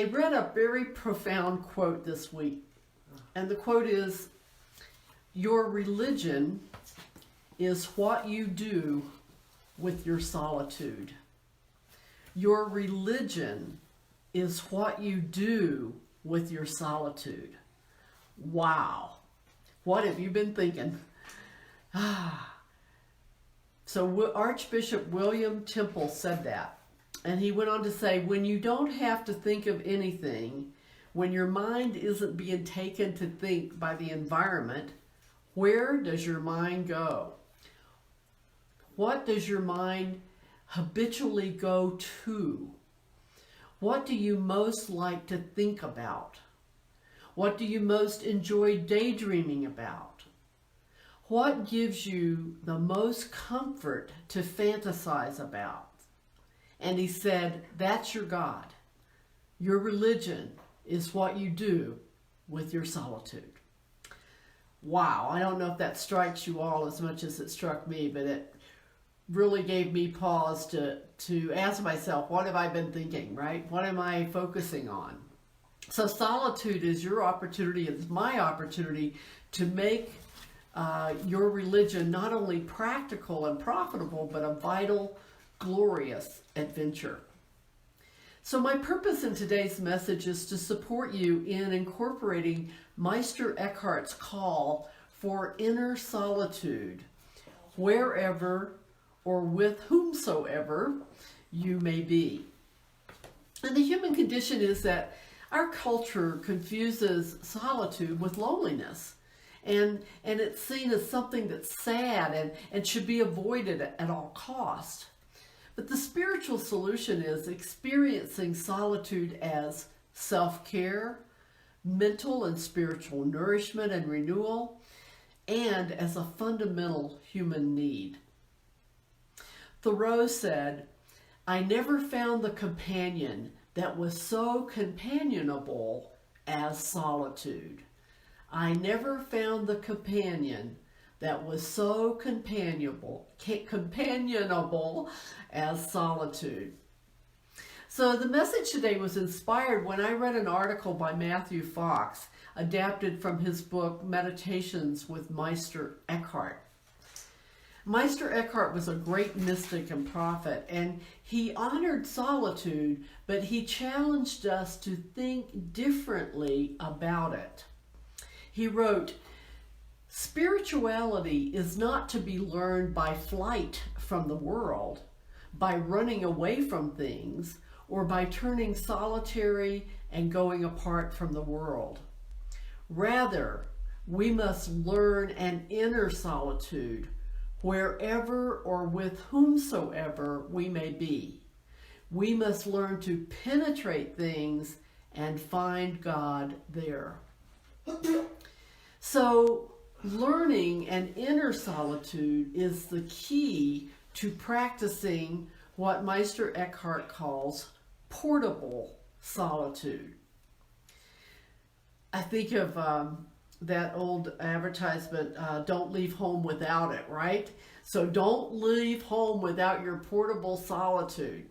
I read a very profound quote this week, and the quote is, "Your religion is what you do with your solitude." Your religion is what you do with your solitude. Wow. What have you been thinking? So Archbishop William Temple said that. And he went on to say, when you don't have to think of anything, when your mind isn't being taken to think by the environment, where does your mind go? What does your mind habitually go to? What do you most like to think about? What do you most enjoy daydreaming about? What gives you the most comfort to fantasize about? And he said, that's your God. Your religion is what you do with your solitude. Wow, I don't know if that strikes you all as much as it struck me, but it really gave me pause to ask myself, what have I been thinking, right? What am I focusing on? So solitude is your opportunity, it's my opportunity to make your religion not only practical and profitable, but a vital, glorious adventure. So my purpose in today's message is to support you in incorporating Meister Eckhart's call for inner solitude, wherever or with whomsoever you may be. And the human condition is that our culture confuses solitude with loneliness. And it's seen as something that's sad and should be avoided at all cost. But the spiritual solution is experiencing solitude as self-care, mental and spiritual nourishment and renewal, and as a fundamental human need. Thoreau said, "I never found the companion that was so companionable as solitude." I never found the companion that was so companionable as solitude. So the message today was inspired when I read an article by Matthew Fox, adapted from his book, Meditations with Meister Eckhart. Meister Eckhart was a great mystic and prophet, and he honored solitude, but he challenged us to think differently about it. He wrote, "Spirituality is not to be learned by flight from the world, by running away from things, or by turning solitary and going apart from the world. Rather, we must learn an inner solitude wherever or with whomsoever we may be. We must learn to penetrate things and find God there." So, learning an inner solitude is the key to practicing what Meister Eckhart calls portable solitude. I think of that old advertisement, don't leave home without it, right? So don't leave home without your portable solitude.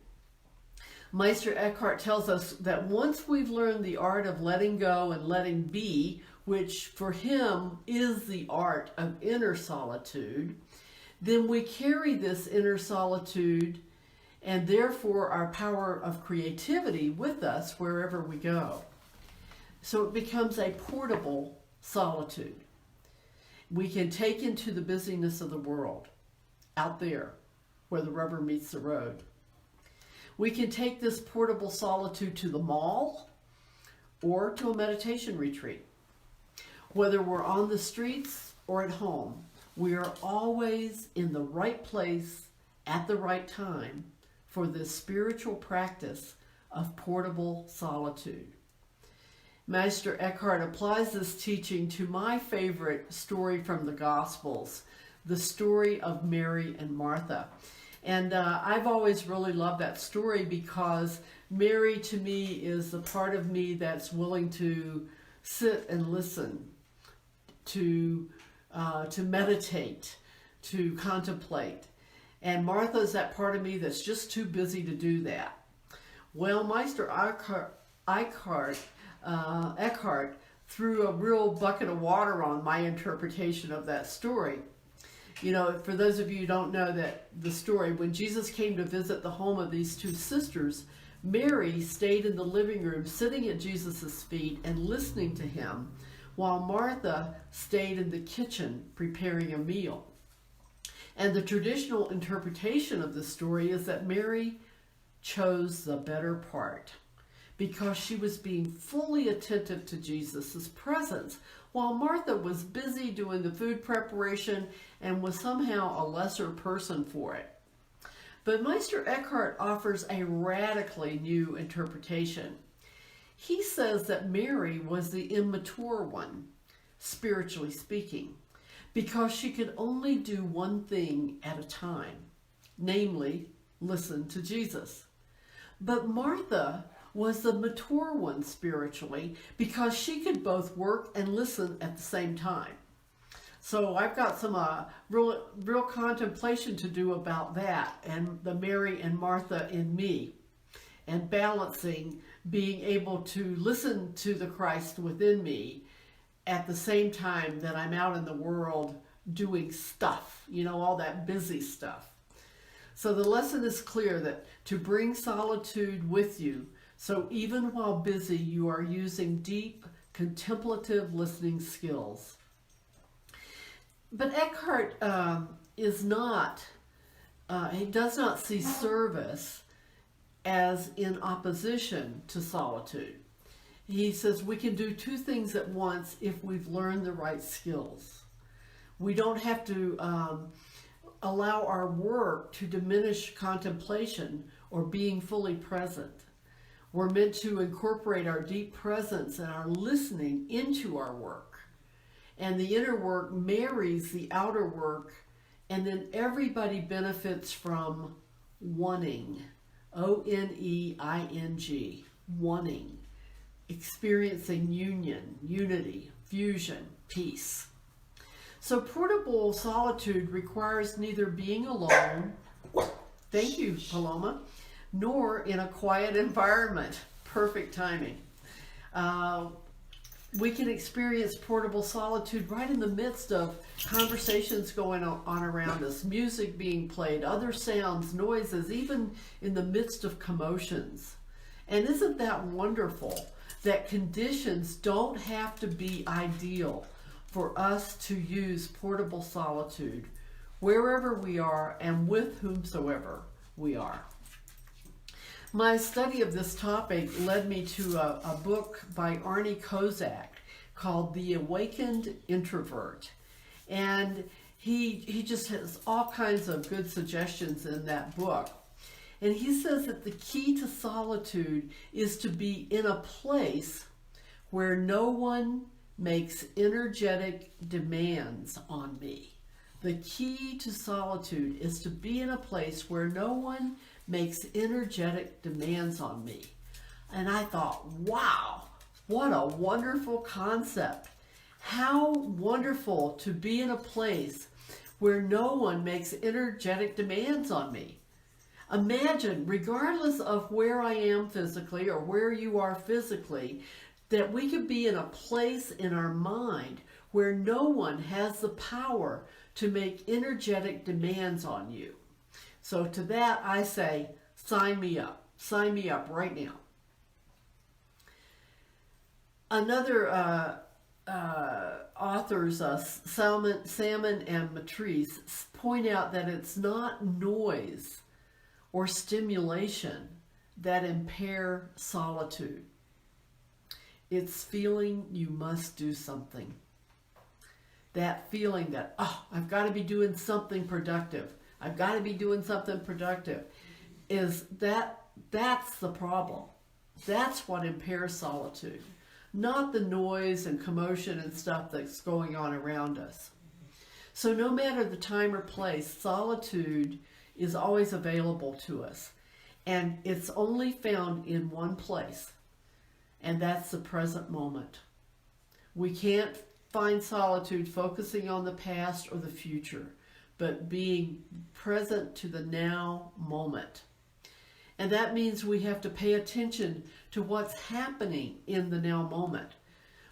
Meister Eckhart tells us that once we've learned the art of letting go and letting be, which for him is the art of inner solitude, then we carry this inner solitude and therefore our power of creativity with us wherever we go. So it becomes a portable solitude. We can take into the busyness of the world, out there where the rubber meets the road. We can take this portable solitude to the mall or to a meditation retreat. Whether we're on the streets or at home, we are always in the right place at the right time for this spiritual practice of portable solitude. Meister Eckhart applies this teaching to my favorite story from the Gospels, the story of Mary and Martha. And I've always really loved that story because Mary to me is the part of me that's willing to sit and listen, to meditate, to contemplate. And Martha's that part of me that's just too busy to do that. Well, Meister Eckhart threw a real bucket of water on my interpretation of that story. You know, for those of you who don't know that the story, when Jesus came to visit the home of these two sisters, Mary stayed in the living room sitting at Jesus' feet and listening to him, while Martha stayed in the kitchen preparing a meal. And the traditional interpretation of the story is that Mary chose the better part because she was being fully attentive to Jesus' presence, while Martha was busy doing the food preparation and was somehow a lesser person for it. But Meister Eckhart offers a radically new interpretation. He says that Mary was the immature one, spiritually speaking, because she could only do one thing at a time, namely, listen to Jesus. But Martha was the mature one spiritually because she could both work and listen at the same time. So I've got some real contemplation to do about that and the Mary and Martha in me, and balancing being able to listen to the Christ within me at the same time that I'm out in the world doing stuff, you know, all that busy stuff. So the lesson is clear that to bring solitude with you, so even while busy, you are using deep, contemplative listening skills. But Eckhart he does not see service as in opposition to solitude. He says we can do two things at once if we've learned the right skills. We don't have to allow our work to diminish contemplation or being fully present. We're meant to incorporate our deep presence and our listening into our work. And the inner work marries the outer work, and then everybody benefits from wanting, O-N-E-I-N-G, wanting, experiencing union, unity, fusion, peace. So portable solitude requires neither being alone, thank you, Paloma, nor in a quiet environment. Perfect timing. We can experience portable solitude right in the midst of conversations going on around us, music being played, other sounds, noises, even in the midst of commotions. And isn't that wonderful that conditions don't have to be ideal for us to use portable solitude wherever we are and with whomsoever we are? My study of this topic led me to a book by Arnie Kozak called The Awakened Introvert. And he just has all kinds of good suggestions in that book. And he says that the key to solitude is to be in a place where no one makes energetic demands on me. The key to solitude is to be in a place where no one makes energetic demands on me. And I thought, wow, what a wonderful concept. How wonderful to be in a place where no one makes energetic demands on me. Imagine, regardless of where I am physically or where you are physically, that we could be in a place in our mind where no one has the power to make energetic demands on you. So to that I say, sign me up. Sign me up right now. Another authors, Salmon and Matrice, point out that it's not noise or stimulation that impair solitude. It's feeling you must do something. That feeling that, oh, I've got to be doing something productive. I've got to be doing something productive. That's the problem. That's what impairs solitude. Not the noise and commotion and stuff that's going on around us. So no matter the time or place, solitude is always available to us. And it's only found in one place. And that's the present moment. We can't find solitude focusing on the past or the future, but being present to the now moment. And that means we have to pay attention to what's happening in the now moment,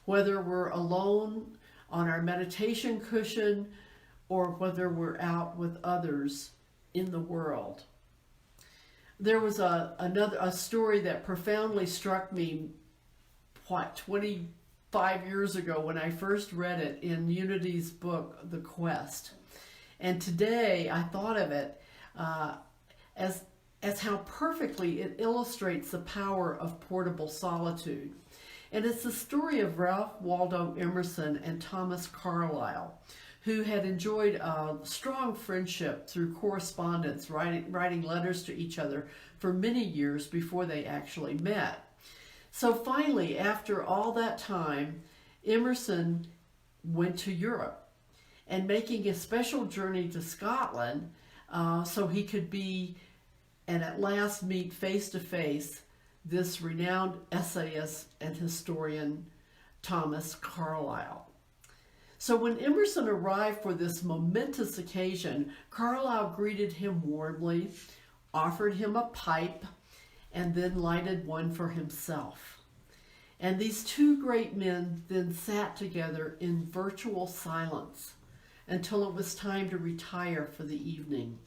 whether we're alone on our meditation cushion or whether we're out with others in the world. There was a story that profoundly struck me, 25 years ago when I first read it in Unity's book, The Quest. And today I thought of it as how perfectly it illustrates the power of portable solitude. And it's the story of Ralph Waldo Emerson and Thomas Carlyle, who had enjoyed a strong friendship through correspondence, writing letters to each other for many years before they actually met. So finally, after all that time, Emerson went to Europe and making a special journey to Scotland so he could be and at last meet face to face this renowned essayist and historian Thomas Carlyle. So when Emerson arrived for this momentous occasion, Carlyle greeted him warmly, offered him a pipe, and then lighted one for himself. And these two great men then sat together in virtual silence until it was time to retire for the evening.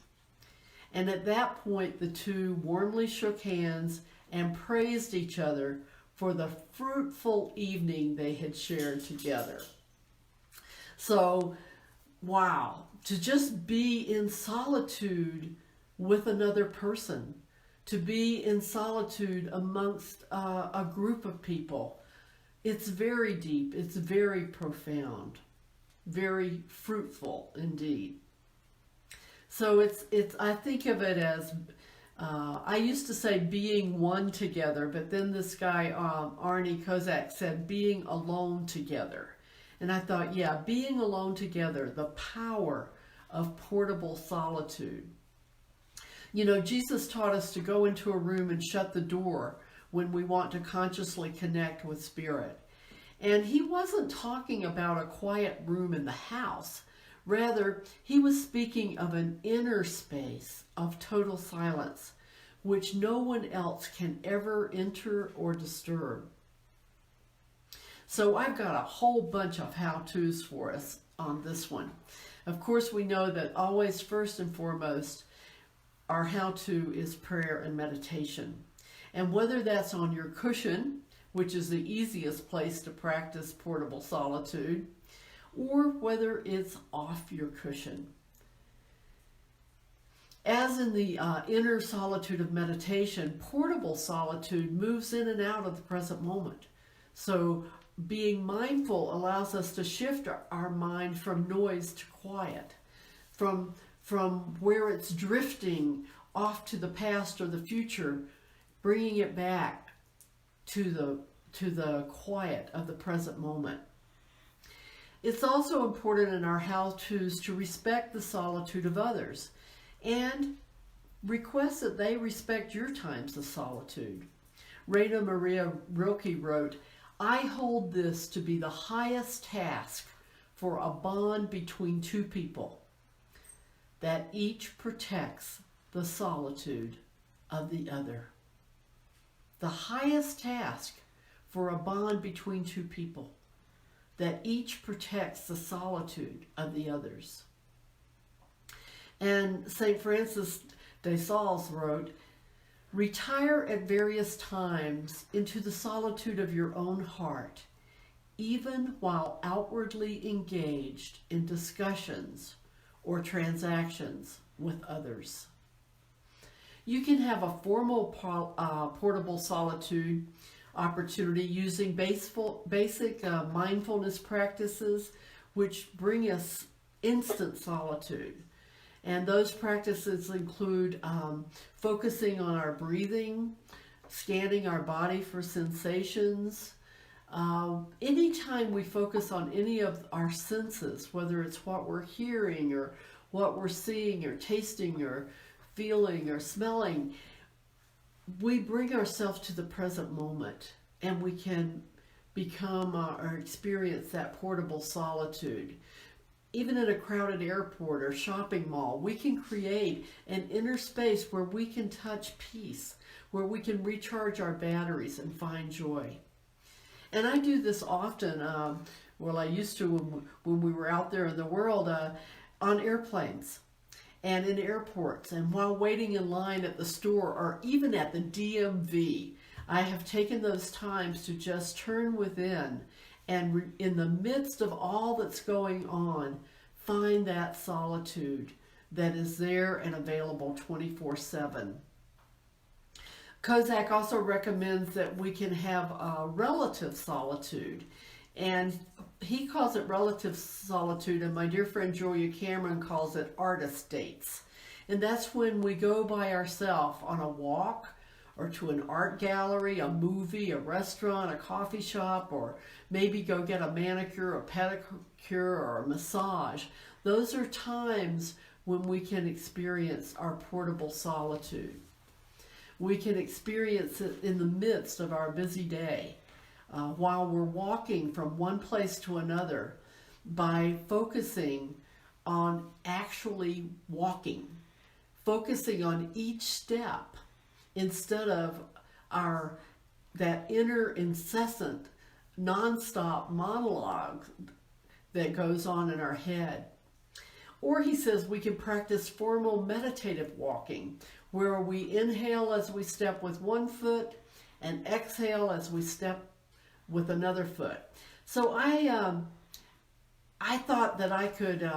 And at that point, the two warmly shook hands and praised each other for the fruitful evening they had shared together. So, wow, to just be in solitude with another person, to be in solitude amongst a group of people, it's very deep, it's very profound, very fruitful indeed. So it's I think of it as, I used to say being one together, but then this guy, Arnie Kozak, said being alone together. And I thought, yeah, being alone together, the power of portable solitude. You know, Jesus taught us to go into a room and shut the door when we want to consciously connect with Spirit. And he wasn't talking about a quiet room in the house. Rather, he was speaking of an inner space of total silence, which no one else can ever enter or disturb. So I've got a whole bunch of how-tos for us on this one. Of course, we know that always first and foremost, our how-to is prayer and meditation. And whether that's on your cushion, which is the easiest place to practice portable solitude, or whether it's off your cushion. As in the inner solitude of meditation, portable solitude moves in and out of the present moment. So being mindful allows us to shift our mind from noise to quiet, from where it's drifting off to the past or the future, bringing it back to the quiet of the present moment. It's also important in our how-tos to respect the solitude of others and request that they respect your times of solitude. Raina Maria Rilke wrote, "I hold this to be the highest task for a bond between two people, that each protects the solitude of the other." The highest task for a bond between two people, that each protects the solitude of the others. And St. Francis de Sales wrote, "Retire at various times into the solitude of your own heart, even while outwardly engaged in discussions or transactions with others." You can have a formal portable solitude opportunity using basic mindfulness practices which bring us instant solitude. And those practices include focusing on our breathing, scanning our body for sensations. Anytime we focus on any of our senses, whether it's what we're hearing or what we're seeing or tasting or feeling or smelling, we bring ourselves to the present moment and we can become or experience that portable solitude. Even in a crowded airport or shopping mall, we can create an inner space where we can touch peace, where we can recharge our batteries and find joy. And I do this often. Well, I used to when we were out there in the world on airplanes and in airports, and while waiting in line at the store or even at the DMV. I have taken those times to just turn within and in the midst of all that's going on, find that solitude that is there and available 24/7. Kozak also recommends that we can have relative solitude, and he calls it relative solitude, and my dear friend Julia Cameron calls it artist dates. And that's when we go by ourselves on a walk or to an art gallery, a movie, a restaurant, a coffee shop, or maybe go get a manicure, a pedicure, or a massage. Those are times when we can experience our portable solitude. We can experience it in the midst of our busy day, while we're walking from one place to another, by focusing on actually walking, focusing on each step instead of that inner incessant nonstop monologue that goes on in our head. Or he says we can practice formal meditative walking, where we inhale as we step with one foot and exhale as we step with another foot. So I thought that I could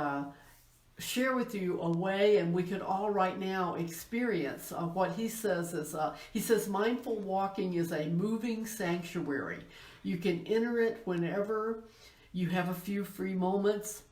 share with you a way, and we could all right now experience what he says is, he says mindful walking is a moving sanctuary. You can enter it whenever you have a few free moments,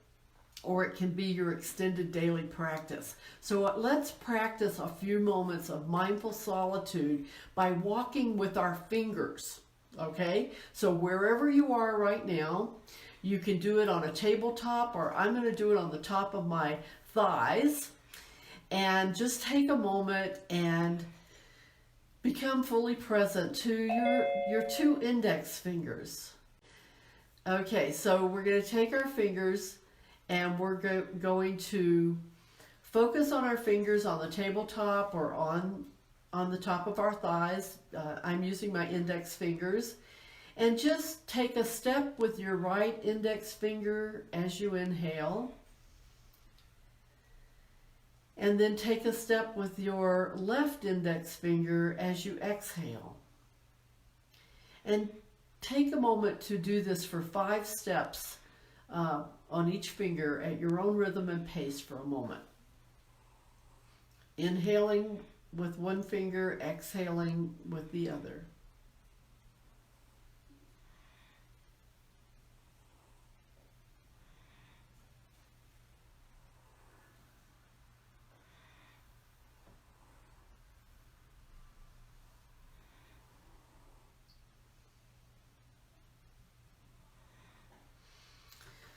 or it can be your extended daily practice. So let's practice a few moments of mindful solitude by walking with our fingers, okay? So wherever you are right now, you can do it on a tabletop, or I'm going to do it on the top of my thighs. And just take a moment and become fully present to your two index fingers. Okay, so we're going to take our fingers and we're going to focus on our fingers on the tabletop or on the top of our thighs. I'm using my index fingers. And just take a step with your right index finger as you inhale. And then take a step with your left index finger as you exhale. And take a moment to do this for 5 steps on each finger at your own rhythm and pace for a moment. Inhaling with one finger, exhaling with the other.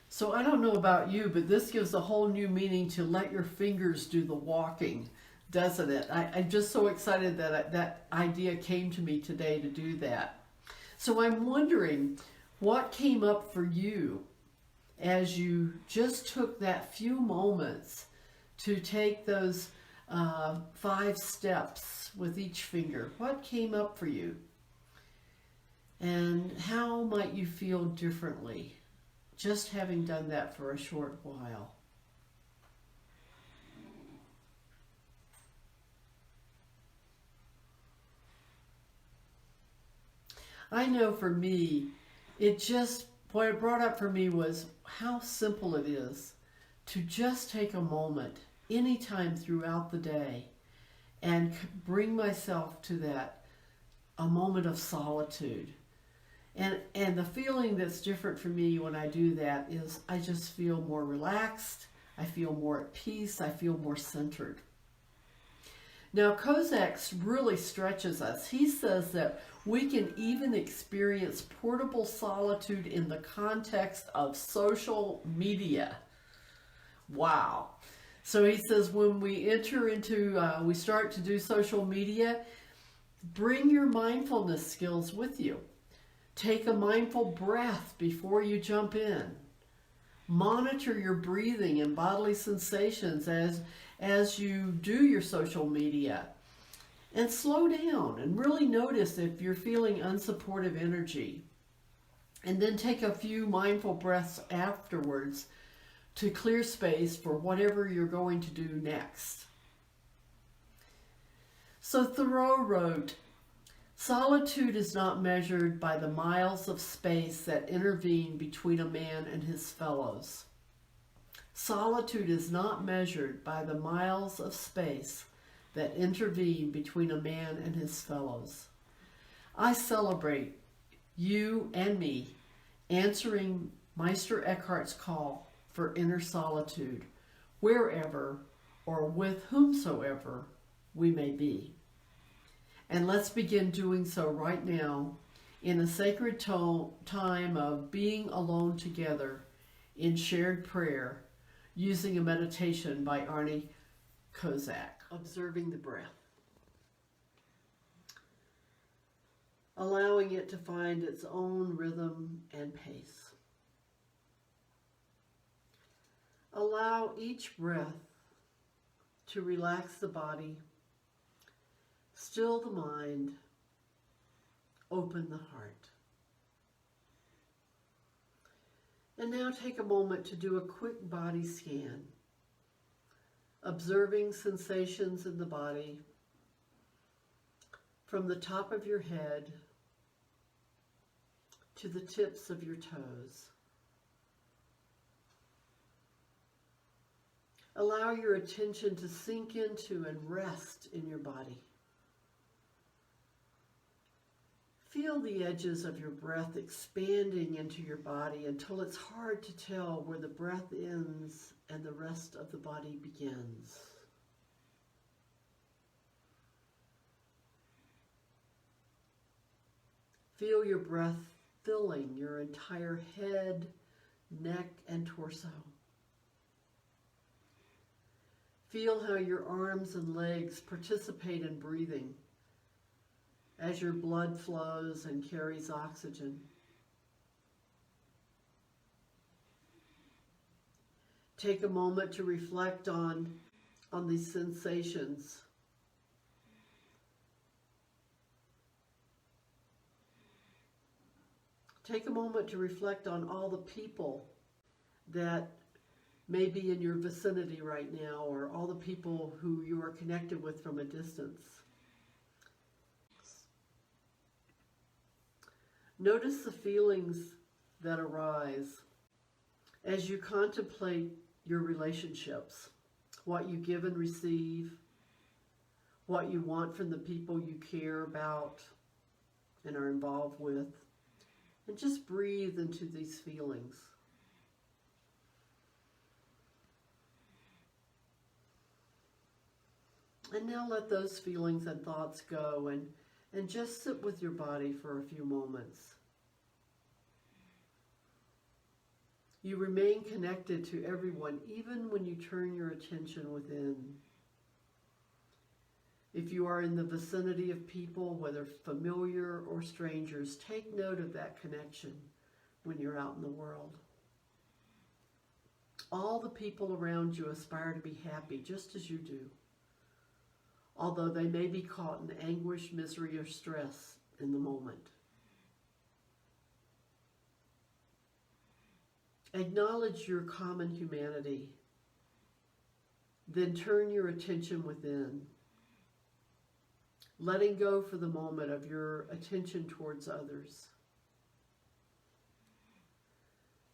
So I don't know about you, but this gives a whole new meaning to let your fingers do the walking, doesn't it? I'm just so excited that that idea came to me today to do that. So I'm wondering what came up for you as you just took that few moments to take those 5 steps with each finger. What came up for you? And how might you feel differently just having done that for a short while? I know for me, what it brought up for me was how simple it is to just take a moment anytime throughout the day and bring myself to a moment of solitude. And the feeling that's different for me when I do that is I just feel more relaxed, I feel more at peace, I feel more centered. Now, Kozak really stretches us. He says that we can even experience portable solitude in the context of social media. Wow. So he says when we enter into, we start to do social media, bring your mindfulness skills with you. Take a mindful breath before you jump in. Monitor your breathing and bodily sensations as you do your social media. And slow down and really notice if you're feeling unsupportive energy. And then take a few mindful breaths afterwards to clear space for whatever you're going to do next. So Thoreau wrote, "Solitude is not measured by the miles of space that intervene between a man and his fellows." Solitude is not measured by the miles of space that intervene between a man and his fellows. I celebrate you and me answering Meister Eckhart's call for inner solitude, wherever or with whomsoever we may be. And let's begin doing so right now in a sacred time of being alone together in shared prayer, using a meditation by Arnie Kozak, observing the breath. Allowing it to find its own rhythm and pace. Allow each breath to relax the body, still the mind, open the heart. And now take a moment to do a quick body scan, observing sensations in the body from the top of your head to the tips of your toes. Allow your attention to sink into and rest in your body. Feel the edges of your breath expanding into your body until it's hard to tell where the breath ends and the rest of the body begins. Feel your breath filling your entire head, neck, and torso. Feel how your arms and legs participate in breathing as your blood flows and carries oxygen. Take a moment to reflect on these sensations. Take a moment to reflect on all the people that may be in your vicinity right now, or all the people who you are connected with from a distance. Notice the feelings that arise as you contemplate your relationships, what you give and receive, what you want from the people you care about and are involved with. And just breathe into these feelings. And now let those feelings and thoughts go and just sit with your body for a few moments. You remain connected to everyone, even when you turn your attention within. If you are in the vicinity of people, whether familiar or strangers, take note of that connection when you're out in the world. All the people around you aspire to be happy, just as you do, although they may be caught in anguish, misery, or stress in the moment. Acknowledge your common humanity. Then turn your attention within, letting go for the moment of your attention towards others.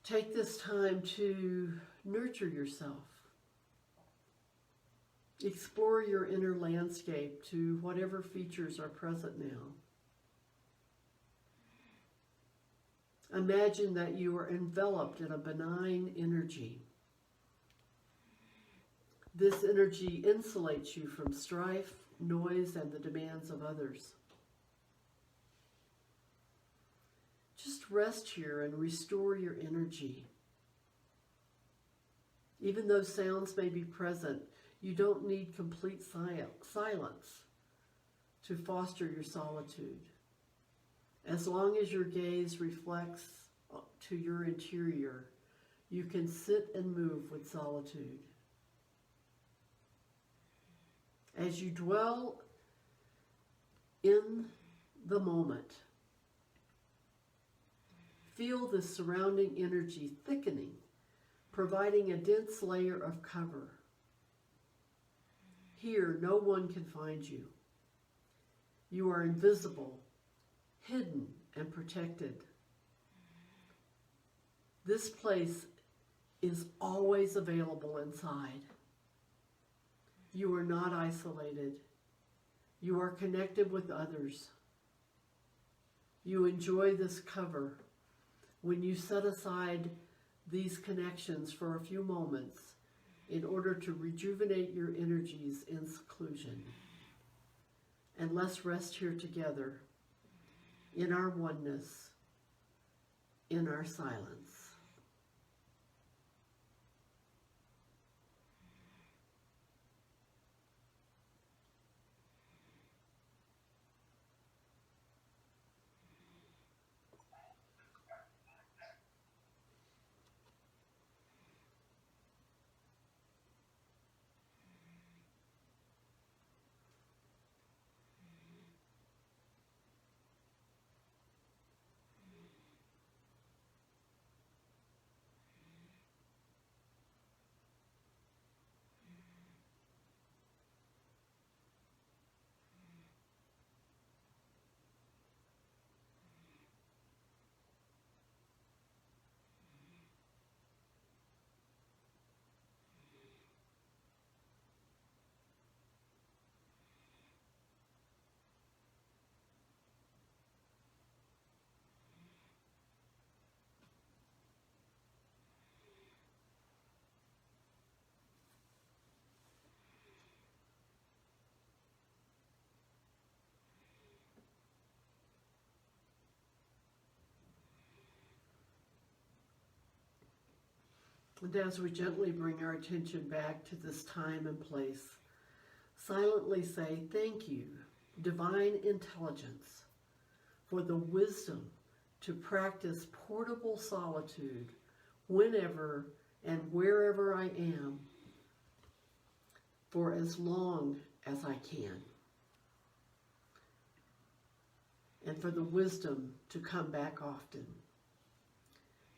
Take this time to nurture yourself. Explore your inner landscape to whatever features are present now. Imagine that you are enveloped in a benign energy. This energy insulates you from strife, noise, and the demands of others. Just rest here and restore your energy. Even though sounds may be present, you don't need complete silence to foster your solitude. As long as your gaze reflects to your interior, you can sit and move with solitude. As you dwell in the moment. Feel the surrounding energy thickening, providing a dense layer of cover. Here, no one can find you. You are invisible, hidden, and protected. This place is always available inside. You are not isolated. You are connected with others. You enjoy this cover when you set aside these connections for a few moments in order to rejuvenate your energies in seclusion. And let's rest here together in our oneness, in our silence. And as we gently bring our attention back to this time and place, silently say, thank you, divine intelligence, for the wisdom to practice portable solitude whenever and wherever I am for as long as I can. And for the wisdom to come back often.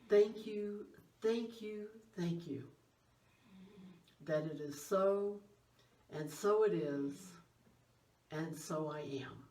Thank you, thank you, thank you, that it is so, and so it is, and so I am.